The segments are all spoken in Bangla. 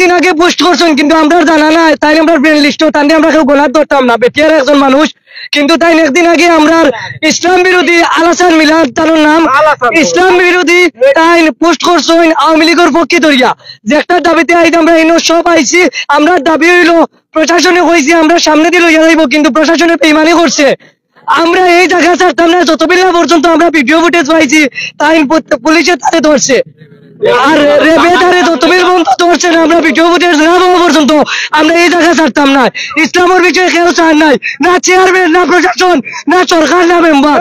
একদিন আগে পোস্ট করছেন কিন্তু আমরা জানা না, তাই আমরা ফ্রেন্ড লিস্ট তাই আমরা কেউ গোলাপ ধরতাম না, বেটিয়ার একজন মানুষ কিন্তু তাই একদিন আগে আমরা ইসলাম বিরোধী আলাসান মিলাদ তার নাম ইসলাম বিরোধী তাই পোস্ট করছেন আওয়ামী লীগের পক্ষে ধরিয়া যে একটা দাবিতে আইতে আমরা এনে সব আইছি। আমরা দাবি হইলো প্রশাসনে কইছি আমরা সামনে দিয়ে লইয়া যাইব কিন্তু প্রশাসনে বেইমানি করছে। আমরা এই জায়গা ছাড়তাম না যতবেলা পর্যন্ত আমরা ভিডিও ফুটেজ পাইছি তাই পুলিশে তারে ধরছে আর রেবে তারে যতবেলা পর্যন্ত ধরছে না আমরা ভিডিও ফুটেজ না পাওয়া পর্যন্ত আমরা এই জায়গা ছাড়তাম না। ইসলামের বিষয়ে কেউ চান নাই, না চেয়ারম্যান না প্রশাসন না সরকার না মেম্বার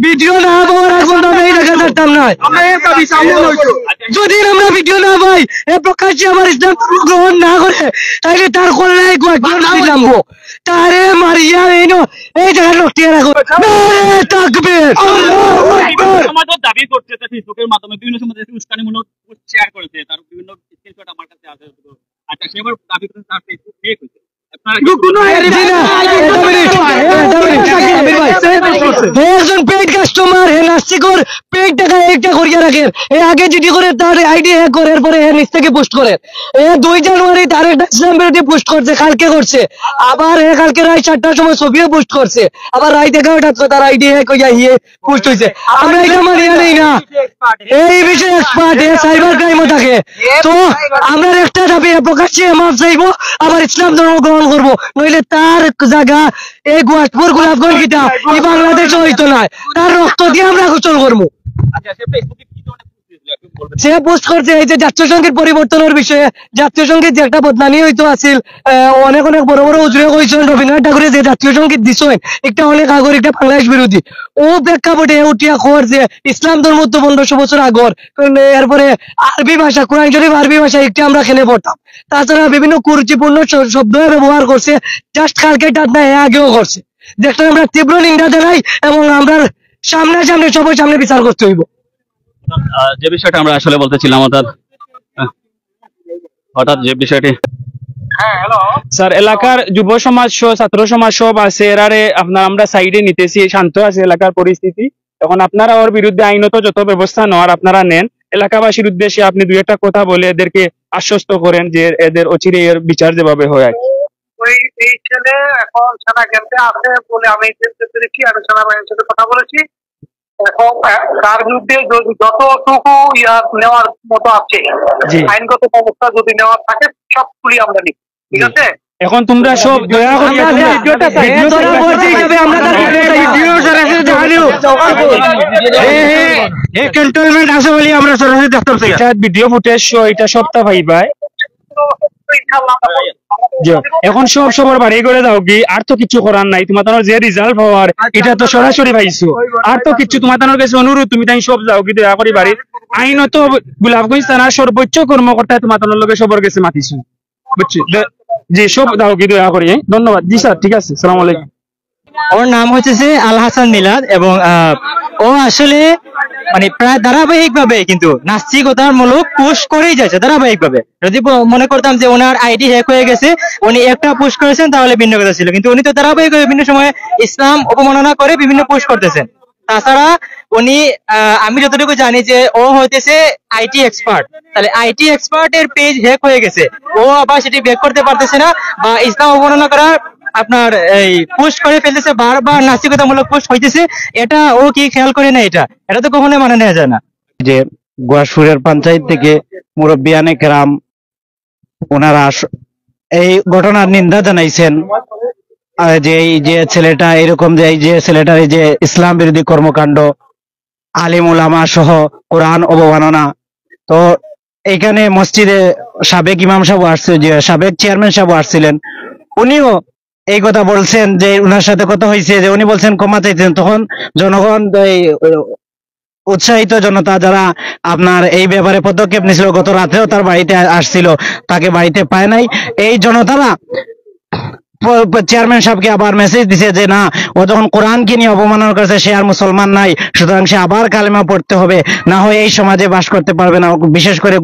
ভিডিও না পাওয়ার এখন আমরা এই জায়গা ছাড়তাম না। যদি আমরা ভিডিও না পাই এ প্রকাশ্যে আমার ইসলাম গ্রহণ না করে তাহলে তার কল্যাণ নামবো তারে মারিয়া এই জায়গায় লটিয়ে রাখো থাকবে। সমাজও দাবি করছে ফেসবুকের মাধ্যমে বিভিন্ন সময় উস্কানিমূলক শেয়ার করেছে, তার বিভিন্ন স্ক্রিনশট আমার কাছে আছে। আচ্ছা সে আবার দাবি করেছে তার ফেসবুক ফেক হয়েছে। একজন পেইড কাস্টমার হে নাস্তিকর পেইড টাকা একটা করিয়া রাখেন এ আগে যেটি করে তার আইডি হ্যাক করে এরপরে হে নিচ থেকে পোস্ট করেন। এ 2 জানুয়ারি তার একটা ইসলাম বিরোধী পোস্ট করছে, কালকে করছে আবার হে কালকে রাত 4টার সময় ছবিও পোস্ট করছে, আবার রাত 11টার তার আইডি হ্যাক হইয়া হিয়ে পোস্ট হইছে। আমরা এটা মানিয়া নেই না, এই বিষয়ে এক্সপার্ট হে সাইবার ক্রাইমও থাকে। তো আমরা একটা দাবি প্রকাশ্যে মাফ চাইবো আবার ইসলাম ধর্ম গ্রহণ করবো, নইলে তার জায়গা এই গোয়াটপুর গোলাপগঞ্জ গীতা এই বাংলাদেশ হইতো না, তার রক্ত দিয়ে আমরা গোসল করবো। সে পোস্ট করছে এই যে জাতীয় সঙ্গীত পরিবর্তনের বিষয়ে, জাতীয় সঙ্গীত যে একটা বদনামি হইতো আছিল, অনেক অনেক বড় বড় উজরে কইছেন রবীন্দ্রনাথ ঠাকুরের যে জাতীয় সঙ্গীত দিছেন একটা অনেক আগর একটা বাংলাদেশ বিরোধী। ও প্রেক্ষাপটে উঠিয়া খবর যে ইসলাম ধর্ম তো 1500 বছর আগর, এরপরে আরবি ভাষা কোরআন শরীফ আরবি ভাষা একটি আমরা খেলে পড়তাম, তাছাড়া বিভিন্ন কুরুচিপূর্ণ শব্দ ব্যবহার করছে, জাস্ট কালকে টাটনা আগেও করছে, যেটা আমরা তীব্র নিন্দা জানাই এবং আমরা সামনে সবার সামনে বিচার করতে হইব। যে বিষয়টা আমরা আসলে বলতেছিলাম হঠাৎ যে বিষয়টি স্যার এলাকার যুব সমাজ ছাত্র সমাজ সব আছে এরারে আপনার আমরা সাইডে নিতেছি, শান্ত আছে এলাকার পরিস্থিতি। এখন আপনারা ওর বিরুদ্ধে আইনত যত ব্যবস্থা নেওয়ার আপনারা নেন, এলাকাবাসীর উদ্দেশ্যে আপনি 2-1 কথা বলে এদেরকে আশ্বস্ত করেন যে এদের অচিরে এর বিচার যেভাবে হয়। এই ছেলে এখন থানা ক্যাম্পে আছে বলে আমি পেরেছি, আমি সেনাবাহিনীর সাথে কথা বলেছি। তার বিরুদ্ধে যতটুকু নেওয়ার মতো আছে আইনগত ব্যবস্থা যদি নেওয়ার থাকে সবগুলি আমরা নিই, ঠিক আছে? এখন তোমরা সব দয়া করে ভিডিও ফুটেজ এটা সপ্তাহ ভাই এখন সবার বাড়ি করে দাও কি, আর তো কিছু করার নাই, তোমার যে রেজাল্ট হওয়ার এটা তো সরাসরি পাইছো, আর তো কিছু তোমার কাছে অনুরোধ তুমি তাই সব যাও কি দয়া করে বাড়ির আইনত গোলাপগঞ্জ থানার সর্বোচ্চ কর্মকর্তা তোমার লগে সবার কাছে মাতিছো, বুঝছি জি সব দাও কি দয়া করে। ধন্যবাদ জি স্যার, ঠিক আছে, সালাম আলাইকুম। ওর নাম হচ্ছে আল হাসান মিলাদ এবং ও আসলে মানে প্রায় ধারাবাহিক ভাবে কিন্তু নাস্তিকতার মূলক পোস্ট করেই যাচ্ছে ধারাবাহিক ভাবে। যদি মনে করতাম যে ওনার আইডি হ্যাক হয়ে গেছে, উনি একটা পোস্ট করেছেন তাহলে ভিন্ন কথা ছিল, কিন্তু উনি তো ধারাবাহিক বিভিন্ন সময়ে ইসলাম অবমাননা করে বিভিন্ন পোস্ট করতেছেন। তাছাড়া উনি আমি যতটুকু জানি যে ও হইতেছে আইটি এক্সপার্ট, তাহলে আইটি এক্সপার্ট এর পেজ হ্যাক হয়ে গেছে, ও আবার সেটি ব্যাক করতে পারতেছে না বা ইসলাম অবমাননা করার আপনার এই পোস্ট করে ফেলতেছে, বারবার নাস্তিকতামূলক পোস্ট হইতেছে, এটা ও কি খেয়াল করে না? এটা তো কখনোই মানে নেওয়া যায় না। যে গোয়াসপুরের পঞ্চায়েত থেকে মুরব্বিয়ানে কেরাম ওনারা এই ঘটনার নিন্দা জানাইছেন যে এই যে ছেলেটা এরকম যে এই যে ছেলেটার এই যে ইসলাম বিরোধী কর্মকাণ্ড, আলিম উলামা সহ কোরআন অবমাননা। তো এইখানে মসজিদে সাবেক ইমাম সাহেব আসছে, যে সাবেক চেয়ারম্যান সাহেব আসছিলেন, উনিও এই কথা বলছেন যে উনার সাথে কথা হয়েছে, যে উনি বলছেন ক্ষমা চাইছেন। তখন জনগণ উৎসাহিত জনতা যারা আপনার এই ব্যাপারে পদক্ষেপ নিয়েছিল, গত রাতেও তার বাড়িতে আসছিল, তাকে বাড়িতে পায় নাই, এই জনতারা চেয়ারম্যান সাহেবকে আবার মেসেজ দিছে যে না, ও যখন কোরআনকে নিয়ে অবমাননা করেছে সে আর মুসলমান নাই, সুতরাং সে আবার কালেমা পড়তে হবে, না হয় এই সমাজে বাস করতে পারবে না, বিশেষ করে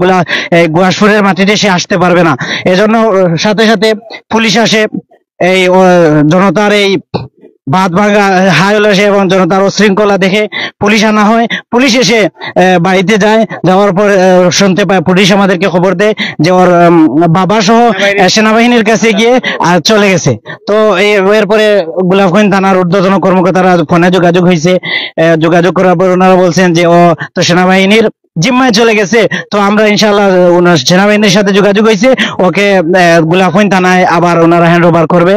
গোয়াসপুরের মাটিতে সে আসতে পারবে না। এজন্য সাথে সাথে পুলিশ আসে এই জনতার এই বাদ ভাঙা হাই উল্লাসে এবং জনতার উশৃঙ্খলা দেখে পুলিশ আনা হয়। পুলিশ এসে বাড়িতে যায়, যাওয়ার পর শুনতে পায়, পুলিশ আমাদেরকে খবর দেয় যে ওর বাবা সহ সেনাবাহিনীর কাছে গিয়ে চলে গেছে। তো এরপরে গোলাপগঞ্জ থানার ঊর্ধ্বতন কর্মকর্তারা ফোনে যোগাযোগ হয়েছে, যোগাযোগ করার পর ওনারা বলছেন যে ও তো সেনাবাহিনীর জিম্মায় চলে গেছে। তো আমরা ইনশাআল্লাহ সেনাবাহিনীর সাথে যোগাযোগ হয়েছে, ওকে গোলাপগঞ্জ থানায় আবার ওনারা হ্যান্ড ওভার করবে।